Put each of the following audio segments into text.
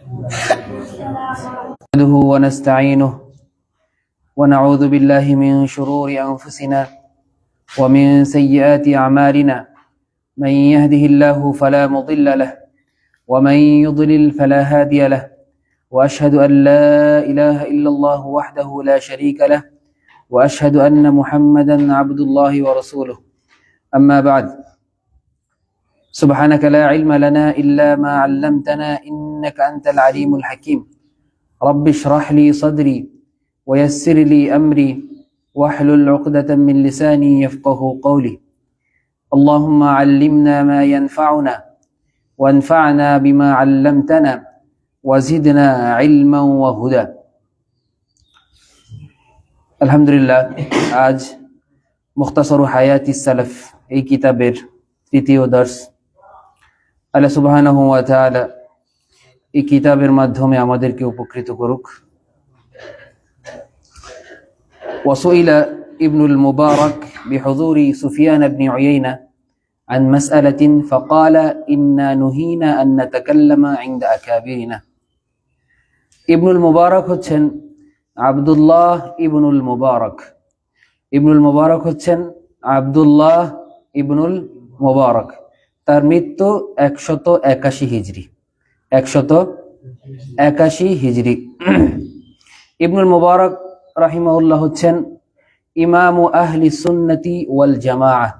نحمده ونستعينه ونعوذ بالله من شرور أنفسنا ومن سيئات أعمالنا من يهده الله فلا مضل له ومن يضلل فلا هادي له وأشهد أن لا إله إلا الله وحده لا شريك له وأشهد أن محمدا عبد الله ورسوله أما بعد سبحانك لا علم لنا إلا ما علمتنا إنك أنت العليم الحكيم رب اشرح لي صدري ويسر لي أمري واحلل عقدة من لساني يفقه قولي اللهم علمنا ما ينفعنا وانفعنا بما علمتنا وزدنا علما وهدى الحمد لله আজ মুখতাসর হায়াতি সালাফ এই কিতাবের তৃতীয় দর্শ আল্লাহ সুবহানাহু ওয়া তাআলা এই কিতাবের মাধ্যমে আমাদেরকে উপকৃত করুক। وسئل ابن المبارك بحضور سفيان بن عيينة عن مسألة فقال إنا نهينا أن نتكلم عند أكابرنا। ইবনুল মুবারক হচ্ছেন আব্দুল্লাহ ইবনুল মুবারক। ইবনুল মুবারক হচ্ছেন আব্দুল্লাহ ইবনুল মুবারক। তার মৃত্যু 181 হিজরি। 181 হিজরি। ইবনুল মুবারক রাহিমাহুল্লাহ হচ্ছেন ইমামু আহলি সুন্নতি ওয়াল জামাআহ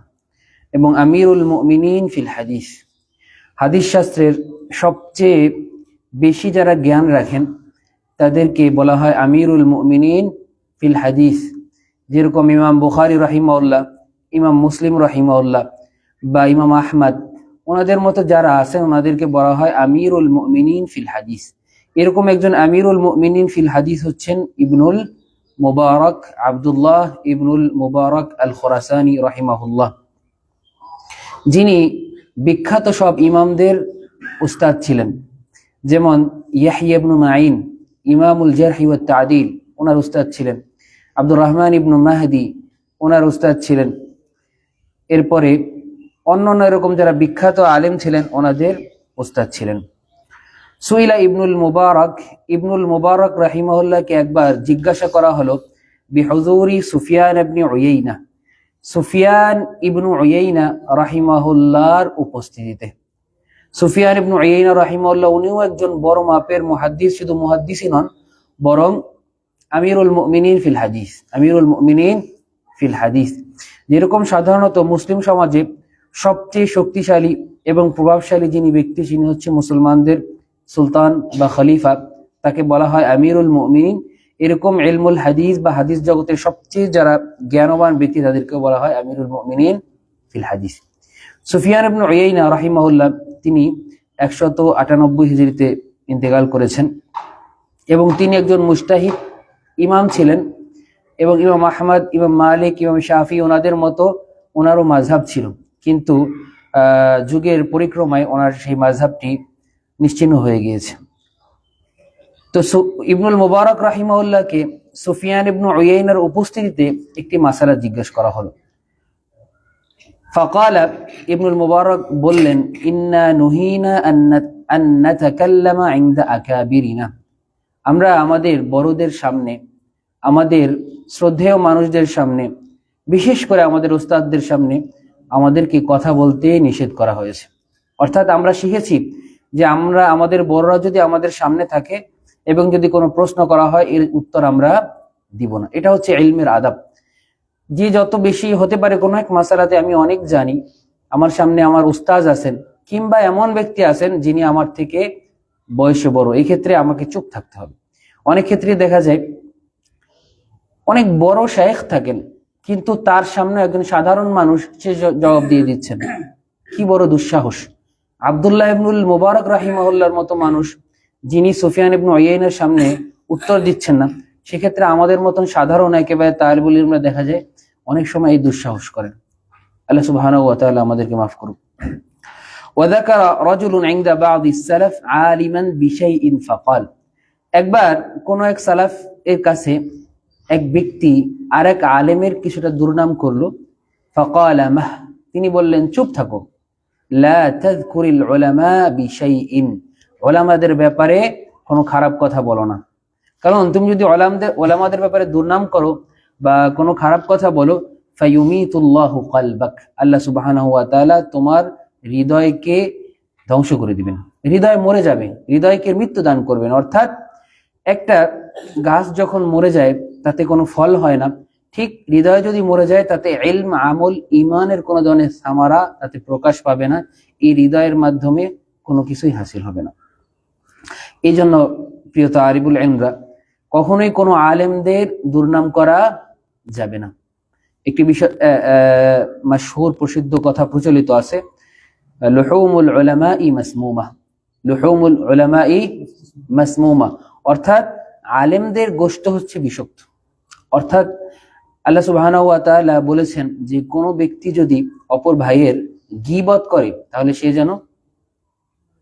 এবং আমিরুল মুমিনিন ফিল হাদিস। হাদিস শাস্ত্রের সবচেয়ে বেশি যারা জ্ঞান রাখেন তাদেরকে বলা হয় আমিরুল মুমিনিন ফিল হাদিস। যেরকম ইমাম বুখারী রাহিমাহুল্লাহ, ইমাম মুসলিম রাহিমাহুল্লাহ বা ইমাম আহমদ, ওনাদের মতো যারা আছেন ওনাদেরকে বলা হয় আমিরুল মুমিনিন ফিল হাদিস। এরকম একজন আমিরুল মুমিনিন ফিল হাদিস হচ্ছেন ইবনুল মুবারক, আব্দুল্লাহ ইবনুল মুবারক আল খুরাসানি রাহিমাহুল্লাহ, যিনি বিখ্যাত সব ইমামদের উস্তাদ ছিলেন। যেমন ইয়াহইয়া ইবনু মাঈন ইমামুল জারহ ওয়াত তা'দীল, ওনার উস্তাদ ছিলেন। আব্দুর রহমান ইবনু মাহদি ওনার উস্তাদ ছিলেন। এরপরে অন্যান্য এরকম যারা বিখ্যাত আলেম ছিলেন ওনাদের উস্তাদ ছিলেন। সুইলা ইবনুল মুবারক, ইবনুল মুবারক রাহিমাহুল্লাহকে একবার জিজ্ঞাসা করা হলো বিহুজুরি সুফিয়ান ইবনে উয়াইনা, সুফিয়ান ইবনু উয়াইনা রাহিমাহুল্লাহর উপস্থিতিতে। সুফিয়ান ইবনু উয়াইনা রাহিমাহুল্লাহ উনিও একজন বড় মাপের মুহাদ্দিস, শুধু মুহাদ্দিসই নন বরং আমিরুল মুমিনিন ফিল হাদিস। আমিরুল মুমিনিন ফিল হাদিস। যেরকম সাধারণত মুসলিম সমাজে সবচেয়ে শক্তিশালী এবং প্রভাবশালী যিনি ব্যক্তি তিনি হচ্ছে মুসলমানদের সুলতান বা খলিফা, তাকে বলা হয় আমিরুল মুমিনিন। এরকম ইলমুল হাদিস বা হাদিস জগতের সবচেয়ে যারা জ্ঞানবান ব্যক্তি তাদেরকে বলা হয় আমিরুল মুমিনিন ফিল হাদিস। সুফিয়ান ইবনু উয়াইনা রাহিমাহুল্লাহ তিনি 198 হিজরিতে ইন্তেকাল করেছেন এবং তিনি একজন মুজতাহিদ ইমাম ছিলেন। এবং ইমাম আহমদ, ইমাম মালিক, ইমাম শাফি ওনাদের মতো ওনারও মাযহাব ছিল, কিন্তু যুগের পরিক্রমায় ওনার সেই মাযহাবটি নিশ্চিহ্ন হয়ে গিয়েছে। তো ইবনুল মুবারক রাহিমাহুল্লাহকে সুফিয়ান ইবনু উয়াইনার উপস্থিতিতে একটি মাসালা জিজ্ঞেস করা হলো। ফাকালা, ইবনুল মুবারক বললেন ইন্না নুহিনা আন নাতাকাল্লামা ইনদা আকাবিরিনা, আমরা আমাদের বড়দের সামনে, আমাদের শ্রদ্ধেয় মানুষদের সামনে, বিশেষ করে আমাদের উস্তাদদের সামনে আমাদেরকে কথা বলতে নিষেধ করা হয়েছে। অর্থাৎ আমরা শিখেছি যে আমরা আমাদের বড়রা যদি আমাদের সামনে থাকে এবং যদি কোনো প্রশ্ন করা হয় এর উত্তর আমরা দিব না। এটা হচ্ছে ইলমের আদাব। যে যত বেশি হতে পারে কোনো এক মাসালাতে আমি অনেক জানি, আমার সামনে আমার উস্তাদ আছেন কিংবা এমন ব্যক্তি আছেন যিনি আমার থেকে বয়সে বড়, এই ক্ষেত্রে আমাকে চুপ থাকতে হবে। অনেক ক্ষেত্রে দেখা যায় অনেক বড় শায়েখ থাকেন কিন্তু তার সামনে একজন সাধারণ মানুষ সে জবাব দিয়ে দিচ্ছেন, কি বড় দুঃসাহস। আব্দুল্লাহ ইবনুল মুবারক রাহিমাহুল্লাহর মতো মানুষ যিনি সুফিয়ান ইবনু উয়াইনার সামনে উত্তর দিচ্ছেন না, সেক্ষেত্রে আমাদের মতন সাধারণ একেবারে তালিবুল ইলমরা দেখা যায় অনেক সময় এই দুঃসাহস করেন। আল্লাহ সুবহানাহু ওয়া তাআলা আমাদেরকে মাফ করুন। وذكر رجل عند بعض السلف عالما بشيء فقال, একবার কোন এক সালাফ এর কাছে এক ব্যক্তি আরেক আলেমের কিছুটা দুর্নাম করলো। فقال مه, তিনি বললেন চুপ থাকো। লা তাযকুরিল উলামা বিশাইইন, উলামাদের ব্যাপারে কোনো খারাপ কথা বলো না। কারণ তুমি যদি ওলামাদের ব্যাপারে দুর্নাম করো বা কোনো খারাপ কথা বলো, ফায়ুমিতুল্লাহু কলবাক, আল্লাহ সুবহানাহু ওয়া তাআলা তোমার হৃদয়কে ধ্বংস করে দিবেন, হৃদয় মরে যাবে, হৃদয়কে মৃত্যু দান করবেন। অর্থাৎ একটা গাছ যখন মরে যায় তাতে কোনো ফল হয় না, ঠিক হৃদয় যদি মরে যায় তাতে ইলম, আমল, ইমানের কোনো ধরনের সামারা তাতে প্রকাশ পাবে না, এই হৃদয়ের মাধ্যমে কোনো কিছুই হাসিল হবে না। এই জন্য প্রিয় তালিবুল ইলমরা, কখনোই কোনো আলেমদের দুর্নাম করা যাবে না। একটি বিষয় মাশহুর প্রসিদ্ধ কথা প্রচলিত আছে, লুহুমুল উলামাই মাসমুমা, লুহুমুল উলামাই মাসমুমা, অর্থাৎ আলেমদের গোশত হচ্ছে বিষাক্ত। অর্থাৎ আল্লাহ সুবহানাহু ওয়া তাআলা বলেছেন যে কোনো ব্যক্তি যদি অপর ভাইয়ের গীবত করে তাহলে সে যেন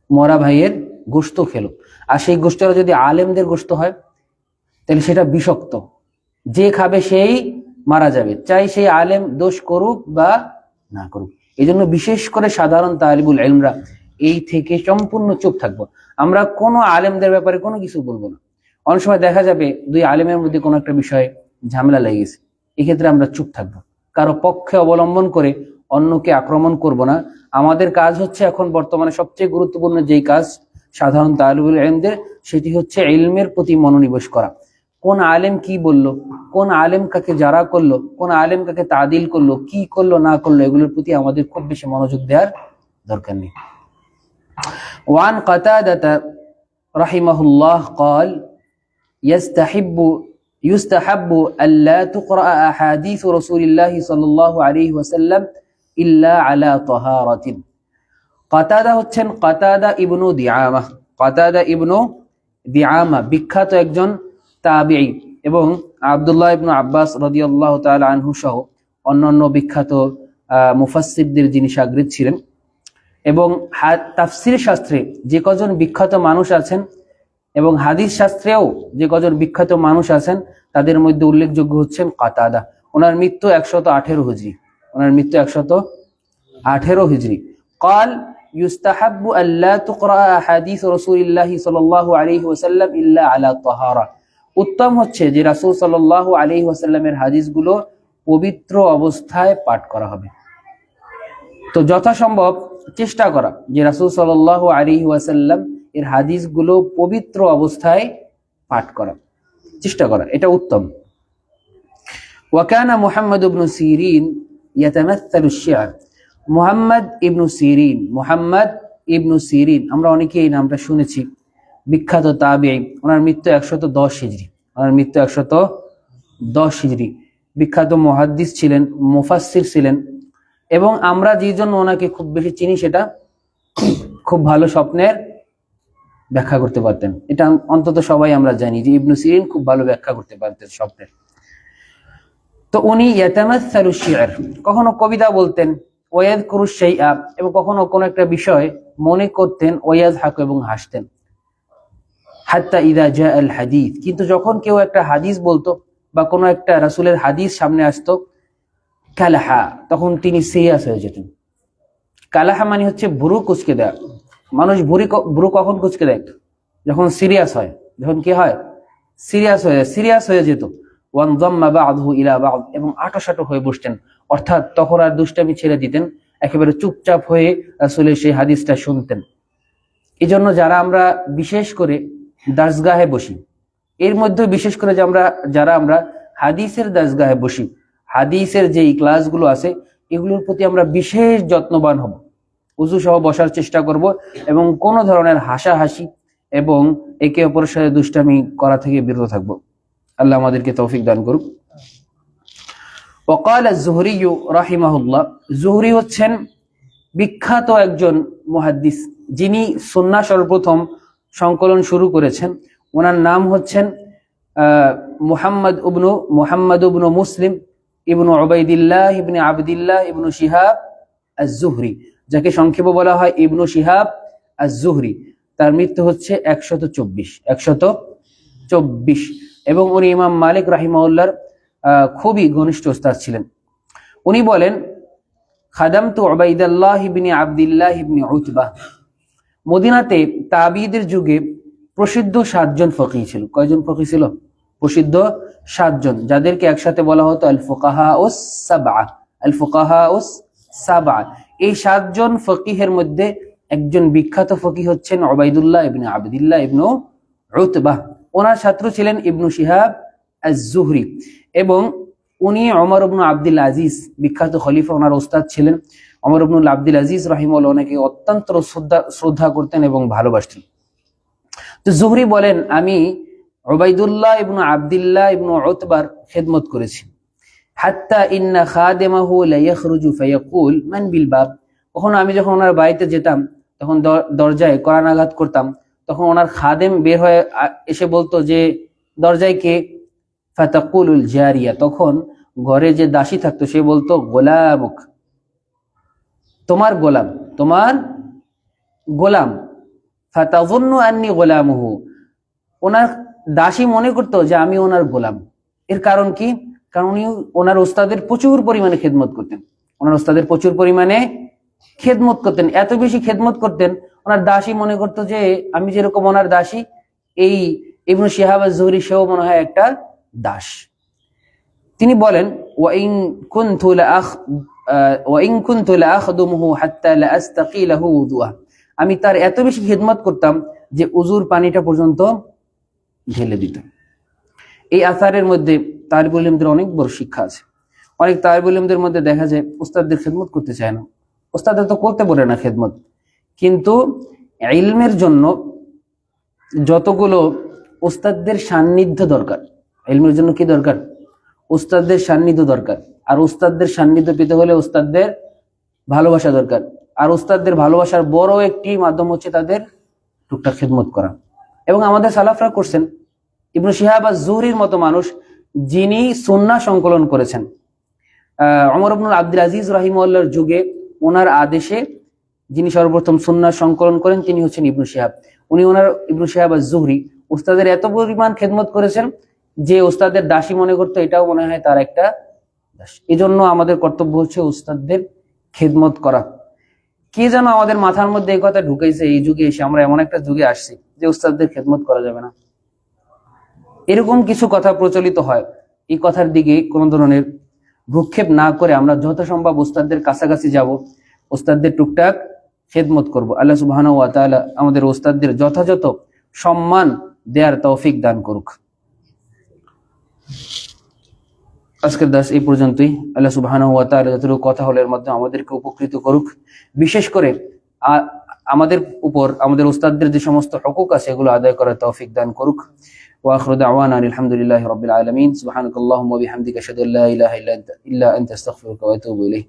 মরা ভাইয়ের গোশত খেলো, আর সেই গোশতটা যদি আলেমদের গোশত হয় তাহলে সেটা বিষাক্ত, যে খাবে সেই মারা যাবে, চাই সেই আলেম দোষ করুক বা না করুক। এই জন্য বিশেষ করে সাধারণ তালিবুল ইলমরা এই থেকে সম্পূর্ণ চুপ থাকবো। আমরা কোনো আলেমদের ব্যাপারে কোনো কিছু বলবো না। অনেক সময় দেখা যাবে দুই আলেমের মধ্যে কোনো একটা বিষয়ে ঝামেলা লেগে গেছে, এক্ষেত্রে আমরা চুপ থাকবো, কারো পক্ষে অবলম্বন করে অন্যকে আক্রমণ করব না। আমাদের কাজ হচ্ছে এখন বর্তমানে সবচেয়ে গুরুত্বপূর্ণ যেই কাজ সাধারণ তালিবুল ইলমদের, সেটি হচ্ছে ইলমের প্রতি মনোনিবেশ করা। কোন আলেম কি বলল, কোন আলেম কাকে যারা করলো, কোন আলেম কাকে তাদিল করলো, কি করলো না করলো, এগুলোর প্রতি আমাদের খুব বেশি মনোযোগ দেওয়ার দরকার নেই। ওয়ান কাতাদাতা রাহিমাহুল্লাহ قال يستحب ألا تقرأ أحاديث رسول الله صلى الله عليه وسلم إلا على طهارة। কাতাদা হচ্ছেন কাতাদা ইবনু দিআমা, কাতাদা ইবনু দিআমা বিখ্যাত একজন তাবিঈ, এবং আব্দুল্লাহ ইবনু আব্বাস রাদিয়াল্লাহু তাআলা আনহু সহ অন্যান্য বিখ্যাত মুফাসসিরদের যিনি শাগরিদ ছিলেন। এবং তাফসীর শাস্ত্রে যে কজন বিখ্যাত মানুষ আছেন এবং হাদিস শাস্ত্রেও যে কজন বিখ্যাত মানুষ আছেন তাদের মধ্যে উল্লেখযোগ্য হচ্ছেন কাতাদা। ওনার মৃত্যু 118 হিজরি, ওনার মৃত্যু 118 হিজরি। قال يستحب ألا تقرأ أحاديث رسول الله صلى الله عليه وسلم إلا على طهارة। উত্তম হচ্ছে যে রাসূল সাল্লাল্লাহু আলাইহি ওয়াসাল্লামের হাদিসগুলো পবিত্র অবস্থায় পাঠ করা হবে। তো যথাসম্ভব চেষ্টা করা যে রাসূল সাল্লাল্লাহু আলাইহি ওয়াসাল্লাম এর হাদিসগুলো পবিত্র অবস্থায় পাঠ করা, চেষ্টা করা, এটা উত্তম। ওয়াকানা মুহাম্মদ ইবনে সিরিন ইয়াতামাসসালু আশ-শি'র। মুহাম্মদ ইবনে সিরিন, মুহাম্মদ ইবনে সিরিন আমরা অনেকেই এই নামটা শুনেছি, বিখ্যাত তাবিঈ। ওনার মৃত্যু 110 হিজরি, ওনার মৃত্যু 110 হিজরি। বিখ্যাত মুহাদ্দিস ছিলেন, মুফাসসির ছিলেন, এবং আমরা যে জন্য ওনাকে খুব বেশি চিনি সেটা খুব ভালো স্বপ্নের ব্যাখ্যা করতে পারতেন। এটা অন্তত সবাই আমরা জানি যে ইবনে সিরিন খুব ভালো ব্যাখ্যা করতে পারতেন স্বপ্নের। তো উনি ইয়াতামাসসালু আশ-শি'র, কখনো কবিতা বলতেন, ওয়ায়াযকুরু শাইআ, এবং কখনো কোনো একটা বিষয় মনে করতেন, ওয়ায়াযহাকু, এবং হাসতেন। হাত্তা ইযা জাআ আল হাদিস, কিন্তু যখন কেউ একটা হাদিস বলতো বা কোনো একটা রাসূলের হাদিস সামনে আসতো, কালাহা, তখন তিনি সিরিয়াস হয়ে যেতেন। কালাহা মানে হচ্ছে ভুরু কুঁচকে দেয়া। মানুষ ভুরু কখন কুঁচকে দেয়? যখন সিরিয়াস হয়, যখন কি হয়? সিরিয়াস হয়ে যেত। ওয়ানযাম্মা বা'দহু ইলা বা'দ, এবং আঁটোসাঁটো হয়ে বসতেন, অর্থাৎ তখন আর দুষ্টামি ছেড়ে দিতেন, একেবারে চুপচাপ হয়ে রাসূলের সেই হাদিসটা শুনতেন। এই জন্য যারা আমরা বিশেষ করে দার্সগাহে বসি, এর মধ্যে বিশেষ করে যারা আমরা হাদিসের দার্সগাহে বসি, হাদিসের যে ক্লাসগুলো আছে এগুলোর প্রতি আমরা বিশেষ যত্নবান হব, উযু সহ বসার চেষ্টা করব, এবং কোনো ধরনের হাসাহাসি এবং একে অপরের সাথে দুষ্টামি করা থেকে বিরত থাকব। আল্লাহ আমাদেরকে তৌফিক দান করুক। ওয়াকাল আয-যুহরি রাহিমাহুল্লাহ, যুহরি হচ্ছেন বিখ্যাত একজন মুহাদ্দিস, যিনি সুন্নাহ সর্বপ্রথম সংকলন শুরু করেছেন। ওনার নাম হচ্ছেন মুহাম্মদ ইবনু মুসলিম ইবনু উবাইদিল্লাহ ইবনে আবদিল্লাহ ইবনু শিহাব আয-যুহরি, যাকে সংক্ষেপে বলা হয় ইবনু শিহাব আয-যুহরি। তার মৃত্যু হচ্ছে 124, এবং উনি ইমাম মালিক রাহিমাহুল্লাহর খুবই ঘনিষ্ঠ ওস্তাদ ছিলেন। উনি বলেন, খাদামতু উবাইদুল্লাহ ইবনে আবদিল্লাহ ইবনে উতবা। মদিনাতে তাবিঈদের যুগে প্রসিদ্ধ 7 জন ফকি ছিল। কয়জন ফকি ছিল? প্রসিদ্ধ 7 জন, যাদেরকে একসাথে বলা হতো আল ফুকাহাউস সাবআ। আল ফুকাহাউস সাবআ, এই 7 জন ফকিহের মধ্যে একজন বিখ্যাত ফকি হচ্ছেন উবাইদুল্লাহ ইবনে আবদুল্লাহ ইবনে উতবাহ। ওনার ছাত্র ছিলেন ইবনু শিহাব আজ-জুহরি, এবং উনি ওমর ইবনে আব্দুল আজিজ, বিখ্যাত খলিফা, ওনার ওস্তাদ ছিলেন। ওমর ইবনে আব্দুল আজিজ রাহিমাহুল্লাহ ওনাকে অত্যন্ত শ্রদ্ধা করতেন এবং ভালোবাসতেন। তো জুহরি বলেন, আমি উবাইদুল্লাহ ইবনে আবদুল্লাহ ইবনে উতবার খেদমত করেছি। হাত্তা ইন্না খাদিমাহু লা ইয়াখরুজু ফায়াকুল মান বিল বাব। কখনো আমি যখন ওনার বাড়িতে যেতাম, তখন দরজায় করানাঘাত করতাম, তখন ওনার খাদেম বের হয়ে এসে বলতো যে দরজায় কে? ফাতাকুলুল জারিয়া, তখন ঘরে যে দাসী থাকতো সে বলতো গোলামুক, তোমার গোলাম, তোমার গোলাম। ফাতাযুন্নু আন্নী গোলামুহু, ওনার দাসী মনে করতো যে আমি ওনার গোলাম। এর কারণ কি? কারণ উনি ওনার ওস্তাদের প্রচুর পরিমাণে খেদমত করতেন। ওনার ওস্তাদের প্রচুর পরিমাণে খেদমত করতেন, এত বেশি খেদমত করতেন, ওনার দাসী মনে করতো যে আমি যেরকম ওনার দাসী, এই ইবনু শিহাব আজ-জুহরি সেও মনে হয় একটা দাস। তিনি বলেন, ওয়াইন কুনতু লাআখদুমুহু হাত্তা লাআস্তাকিলাহু উযুআ, আমি তার এত বেশি খেদমত করতাম যে উজুর পানিটা পর্যন্ত ঢেলে দিতাম। এই আসারের মধ্যে তালিবুল ইলমদের অনেক বড় শিক্ষা আছে। অনেক তালিবুল ইলমদের মধ্যে দেখা যায় উস্তাদদের খেদমত করতে চায় না, উস্তাদদের তো করতে বলে না খেদমত, কিন্তু ইলমের জন্য যতগুলো উস্তাদদের সান্নিধ্য দরকার, ইলমের জন্য কি দরকার? উস্তাদদের সান্নিধ্য দরকার। আর উস্তাদদের সান্নিধ্য পেতে হলে উস্তাদদের ভালোবাসা দরকার। আর উস্তাদদের ভালোবাসার বড় একটি মাধ্যম হচ্ছে তাদের টুকটাক খেদমত করা। এবং আমাদের সালাফরা করছেন। ইবনু শিহাব আজ-জুহরির মতো মানুষ, যিনি সুন্নাহ সংকলন করেছেন, ওমর ইবনে আব্দুল আজিজ রাহিমাহুল্লাহর যুগে ওনার আদেশে যিনি সর্বপ্রথম সুন্নাহ সংকলন করেন তিনি হচ্ছেন ইবনু শিহাব। উনি ওনার ইবনু শিহাব আজ-জুহরি উস্তাদের এত পরিমাণ খেদমত করেছেন যে উস্তাদের দাসী মনে করতো এটাও মনে হয় তার একটা দাস। এজন্য আমাদের কর্তব্য হচ্ছে উস্তাদদের খেদমত করা। কে যেন আমাদের মাথার মধ্যে এই কথা ঢুকাইছে, এই যুগে এসে আমরা এমন একটা যুগে আসছি যে উস্তাদদের খেদমত করা যাবে না, এরকম কিছু কথা প্রচলিত হয়। এই কথার দিকে কোনো ধরনের ভ্রুক্ষেপ না করে আমরা যথাসম্ভব উস্তাদদের কাছাকাছি যাব, উস্তাদদের টুকটাক খেদমত করব। আল্লাহ সুবহানাহু ওয়া তাআলা আমাদের উস্তাদদের যথাযথ সম্মান দেওয়ার তৌফিক দান করুক। আজকের দাস এই পর্যন্তই। আল্লাহ সুবহানাহু ওয়া তাআলা যতটুকু কথা হলো এর মাধ্যমে আমাদেরকে উপকৃত করুক। বিশেষ করে আমাদের উপর আমাদের উস্তাদদের যে সমস্ত হকুক আছে এগুলো আদায় করার তৌফিক দান করুক। ওয়া আখিরু দাওয়ানা আলহামদুলিল্লাহি রাব্বিল আলামিন। সুবহানাকাল্লাহুম্মা ওয়া বিহামদিকা আশহাদু আল্লা ইলাহা ইল্লা আনতা আস্তাগফিরুকা ওয়া আতুবু ইলাইক।